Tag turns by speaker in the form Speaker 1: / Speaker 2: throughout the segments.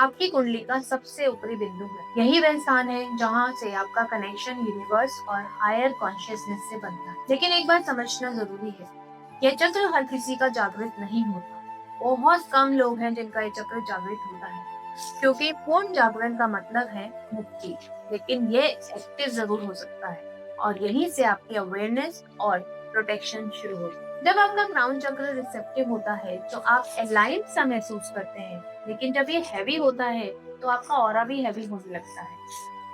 Speaker 1: आपकी कुंडली का सबसे ऊपरी बिंदु है। यही वह स्थान है जहाँ से आपका कनेक्शन यूनिवर्स और हायर कॉन्शियसनेस से बनता है। लेकिन एक बात समझना जरूरी है, यह चक्र हर किसी का जागृत नहीं होता। बहुत कम लोग हैं जिनका ये चक्र जागृत होता है, क्योंकि पूर्ण जागरण का मतलब है मुक्ति। लेकिन ये एक्टिव जरूर हो सकता है, और यहीं से आपकी अवेयरनेस और प्रोटेक्शन शुरू होती है। जब आपका क्राउन चक्र रिसेप्टिव होता है तो आप अलाइंड सा महसूस करते हैं, लेकिन जब ये हैवी होता है तो आपका ऑरा भी हैवी होने लगता है।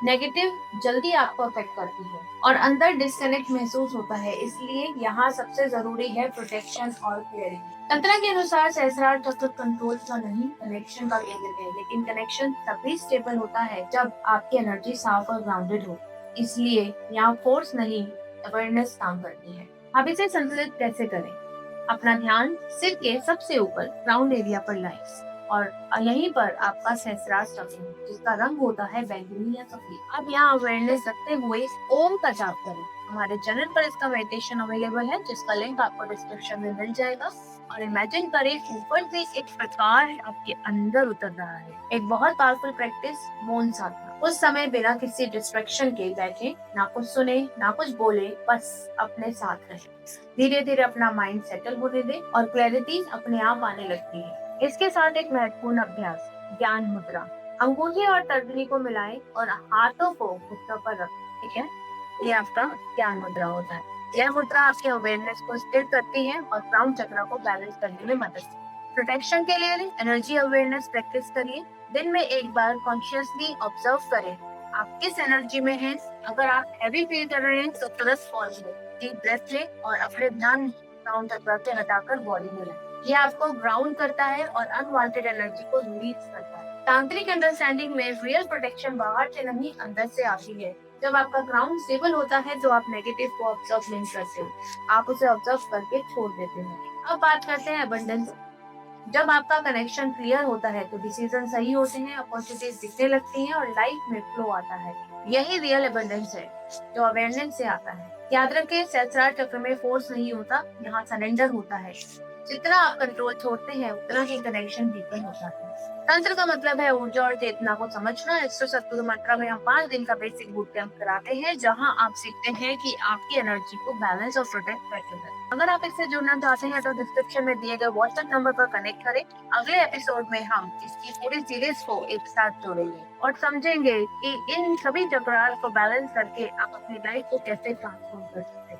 Speaker 1: नेगेटिव जल्दी आपको अफेक्ट करती है और अंदर डिस्कनेक्ट महसूस होता है। इसलिए यहाँ सबसे जरूरी है प्रोटेक्शन और क्लियरिटी। तंत्र के अनुसार सहस्रार चक्र कंट्रोल का नहीं, कनेक्शन का केंद्र है। लेकिन कनेक्शन तभी स्टेबल होता है जब आपकी एनर्जी साफ और ग्राउंडेड हो। इसलिए यहाँ फोर्स नहीं, अवेयरनेस काम करती है। अब इसे संतुलित कैसे करें? अपना ध्यान सिर के सबसे ऊपर ग्राउंड एरिया पर लाएं और यहीं पर आपका सहस्रार चक्र है, जिसका रंग होता है बैंगनी या सफेद। अब यहाँ अवेयरनेस रखते हुए ओम का जाप करें। हमारे चैनल पर इसका मेडिटेशन अवेलेबल है, जिसका लिंक आपको डिस्क्रिप्शन में मिल जाएगा। और इमेजिन करें ऊपर से एक प्रकाश आपके अंदर उतर रहा है। एक बहुत पावरफुल प्रैक्टिस, मौन साधना। उस समय बिना किसी डिस्ट्रैक्शन के बैठे, ना कुछ सुने ना कुछ बोले, बस अपने साथ रहे। धीरे धीरे अपना माइंड सेटल होने दे और क्लैरिटी अपने आप आने लगती है। इसके साथ एक महत्वपूर्ण अभ्यास, ज्ञान मुद्रा। अंगूठी और तर्जनी को मिलाएं और हाथों को घुटनों पर रखें। ठीक है, ये आपका ज्ञान मुद्रा होता है। यह मुद्रा आपके अवेयरनेस को स्थिर करती है और क्राउन चक्र को बैलेंस करने में मदद करती है। प्रोटेक्शन के लिए एनर्जी अवेयरनेस प्रैक्टिस करिए। दिन में एक बार कॉन्शियसली ऑब्जर्व करें आप किस एनर्जी में हैं। अगर आप हैवी फील कर रहे हैं तो तुरंत पॉज लें, डीप ब्रेथ लें और अपने ध्यान क्राउन चक्र से हटाकर बॉडी में लाएं। ये आपको ग्राउंड करता है और अनवांटेड एनर्जी को रिलीज करता है। तांत्रिक अंडरस्टैंडिंग में रियल प्रोटेक्शन बाहर से नहीं, अंदर से आती है। जब आपका ग्राउंड स्टेबल होता है तो आप नेगेटिव को ऑब्जर्व नहीं करते हो, आप उसे ऑब्जर्व करके छोड़ देते हैं। अब बात करते हैं अबंडेंस। जब आपका कनेक्शन क्लियर होता है तो डिसीजन सही होते हैं, अपॉर्चुनिटीज दिखने लगती हैं और लाइफ में फ्लो आता है। यही रियल अबंडेंस है जो अवेयरनेस से आता है। याद रखें, सहस्रार चक्र में फोर्स नहीं होता, यहाँ सरेंडर होता है। जितना आप कंट्रोल छोड़ते हैं उतना ही कनेक्शन डीपन होता है। तंत्र का मतलब है ऊर्जा और चेतना को समझना। एक्स्ट्रा सत्पुरुष मंत्रा में हम 5 दिन का बेसिक बूट कैंप कराते हैं, जहां आप सीखते हैं कि आपकी एनर्जी को बैलेंस और प्रोटेक्ट कैसे करें। अगर आप इससे जुड़ना चाहते हैं तो डिस्क्रिप्शन में दिए गए व्हाट्सएप नंबर पर कनेक्ट करें। अगले एपिसोड में हम इसकी पूरी सीरीज को एक साथ जोड़ेंगे और समझेंगे कि इन सभी चक्रार को बैलेंस करके आप अपनी लाइफ को कैसे ट्रांसफॉर्म कर सकते हैं।